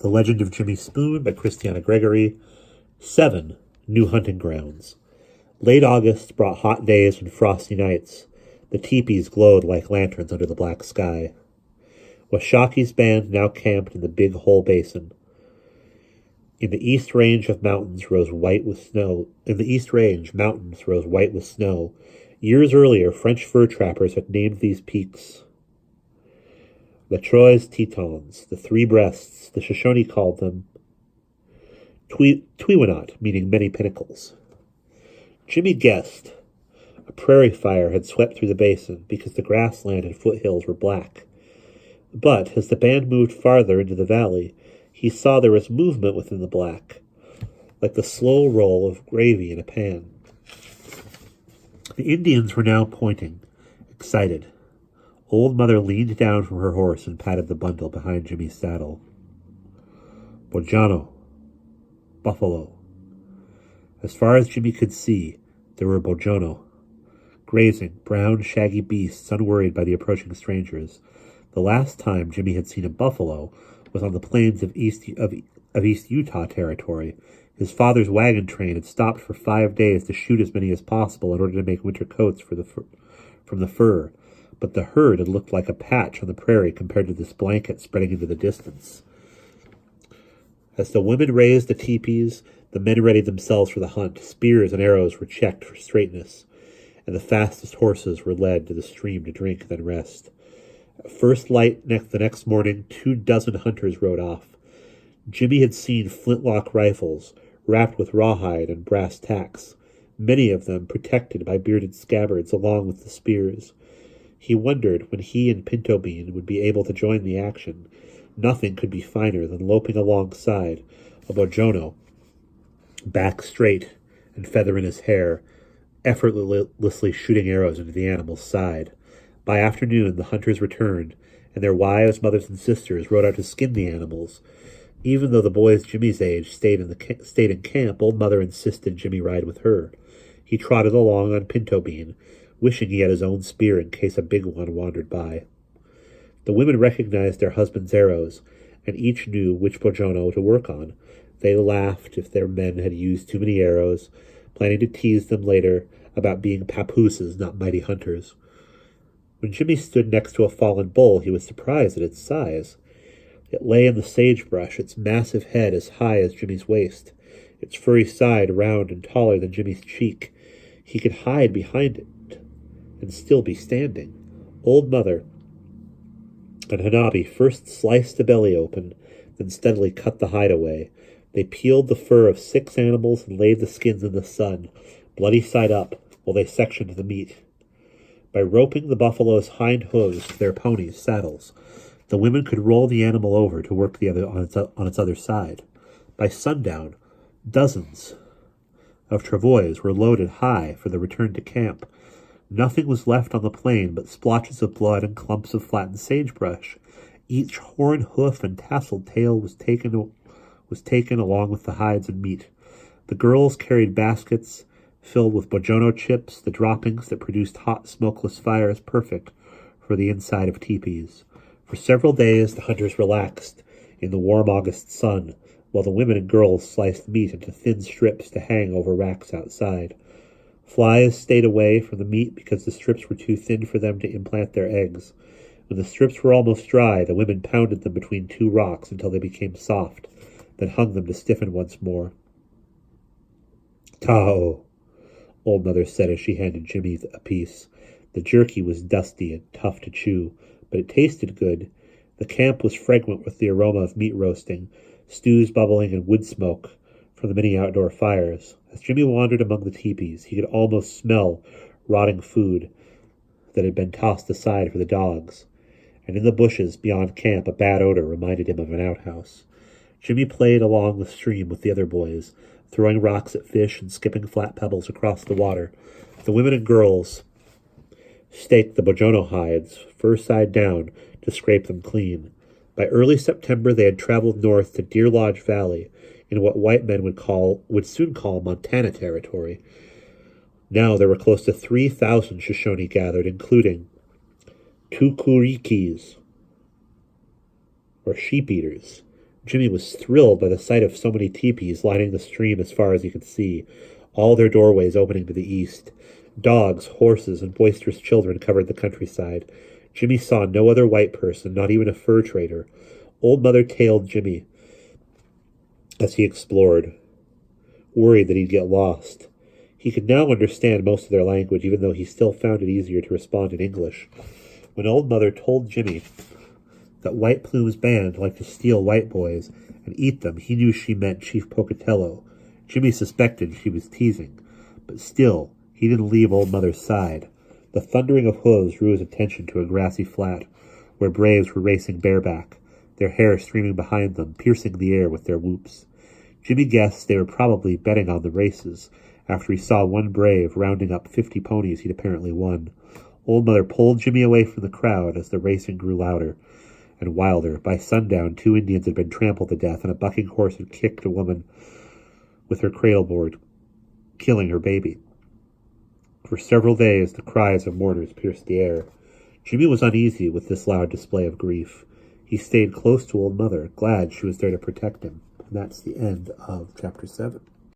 The Legend of Jimmy Spoon by Kristiana Gregory. 7. New Hunting Grounds. Late August brought hot days and frosty nights. The teepees glowed like lanterns under the black sky. Washaki's band now camped in the Big Hole Basin. In the East Range mountains rose white with snow. Years earlier, French fur trappers had named these peaks Les Trois Tetons, the Three Breasts. The Shoshone called them Tweewinot, meaning many pinnacles. Jimmy guessed a prairie fire had swept through the basin because the grassland and foothills were black. But as the band moved farther into the valley, he saw there was movement within the black, like the slow roll of gravy in a pan. The Indians were now pointing, excited. Old Mother leaned down from her horse and patted the bundle behind Jimmy's saddle. Bojano. Buffalo. As far as Jimmy could see, there were Bojono, grazing, brown, shaggy beasts unworried by the approaching strangers. The last time Jimmy had seen a buffalo was on the plains of East Utah Territory. His father's wagon train had stopped for 5 days to shoot as many as possible in order to make winter coats from the fur, but the herd had looked like a patch on the prairie compared to this blanket spreading into the distance. As the women raised the teepees, the men readied themselves for the hunt. Spears and arrows were checked for straightness, and the fastest horses were led to the stream to drink, then rest. At first light the next morning, 24 hunters rode off. Jimmy had seen flintlock rifles, wrapped with rawhide and brass tacks, many of them protected by bearded scabbards along with the spears. He wondered when he and Pinto Bean would be able to join the action. Nothing could be finer than loping alongside a Bojono, back straight and feather in his hair, effortlessly shooting arrows into the animal's side. By afternoon, the hunters returned, and their wives, mothers, and sisters rode out to skin the animals. Even though the boys Jimmy's age stayed in camp, Old Mother insisted Jimmy ride with her. He trotted along on Pinto Bean, wishing he had his own spear in case a big one wandered by. The women recognized their husbands' arrows, and each knew which Bojono to work on. They laughed if their men had used too many arrows, planning to tease them later about being papooses, not mighty hunters. When Jimmy stood next to a fallen bull, he was surprised at its size. It lay in the sagebrush, its massive head as high as Jimmy's waist, its furry side round and taller than Jimmy's cheek. He could hide behind it and still be standing. Old Mother and Hanabi first sliced the belly open, then steadily cut the hide away. They peeled the fur of 6 animals and laid the skins in the sun, bloody side up, while they sectioned the meat. By roping the buffalo's hind hooves to their ponies' saddles, the women could roll the animal over to work on its other side. By sundown, dozens of travois were loaded high for the return to camp. Nothing was left on the plain but splotches of blood and clumps of flattened sagebrush. Each horn, hoof, and tasseled tail was taken along with the hides and meat. The girls carried baskets filled with Bojono chips, the droppings that produced hot, smokeless fires perfect for the inside of teepees. For several days the hunters relaxed in the warm August sun, while the women and girls sliced meat into thin strips to hang over racks outside. Flies stayed away from the meat because the strips were too thin for them to implant their eggs. When the strips were almost dry, the women pounded them between 2 rocks until they became soft, then hung them to stiffen once more. "Tao," Old Mother said as she handed Jimmy a piece. The jerky was dusty and tough to chew, but it tasted good. The camp was fragrant with the aroma of meat roasting, stews bubbling, and wood smoke from the many outdoor fires. As Jimmy wandered among the teepees, he could almost smell rotting food that had been tossed aside for the dogs, and in the bushes beyond camp a bad odor reminded him of an outhouse. Jimmy played along the stream with the other boys, throwing rocks at fish and skipping flat pebbles across the water. The women and girls staked the Bojono hides, fur side down, to scrape them clean. By early September they had traveled north to Deer Lodge Valley, in what white men would soon call Montana Territory. Now there were close to 3,000 Shoshone gathered, including Tukurikis, or sheep-eaters. Jimmy was thrilled by the sight of so many teepees lining the stream as far as he could see, all their doorways opening to the east. Dogs, horses, and boisterous children covered the countryside. Jimmy saw no other white person, not even a fur trader. Old Mother tailed Jimmy as he explored, worried that he'd get lost. He could now understand most of their language, even though he still found it easier to respond in English. When Old Mother told Jimmy that White Plume's band liked to steal white boys and eat them, he knew she meant Chief Pocatello. Jimmy suspected she was teasing, but still, he didn't leave Old Mother's side. The thundering of hooves drew his attention to a grassy flat, where braves were racing bareback, their hair streaming behind them, piercing the air with their whoops. Jimmy guessed they were probably betting on the races, after he saw one brave rounding up 50 ponies he'd apparently won. Old Mother pulled Jimmy away from the crowd as the racing grew louder and wilder. By sundown, 2 Indians had been trampled to death, and a bucking horse had kicked a woman with her cradle board, killing her baby. For several days, the cries of mourners pierced the air. Jimmy was uneasy with this loud display of grief. He stayed close to Old Mother, glad she was there to protect him. And that's the end of Chapter 7.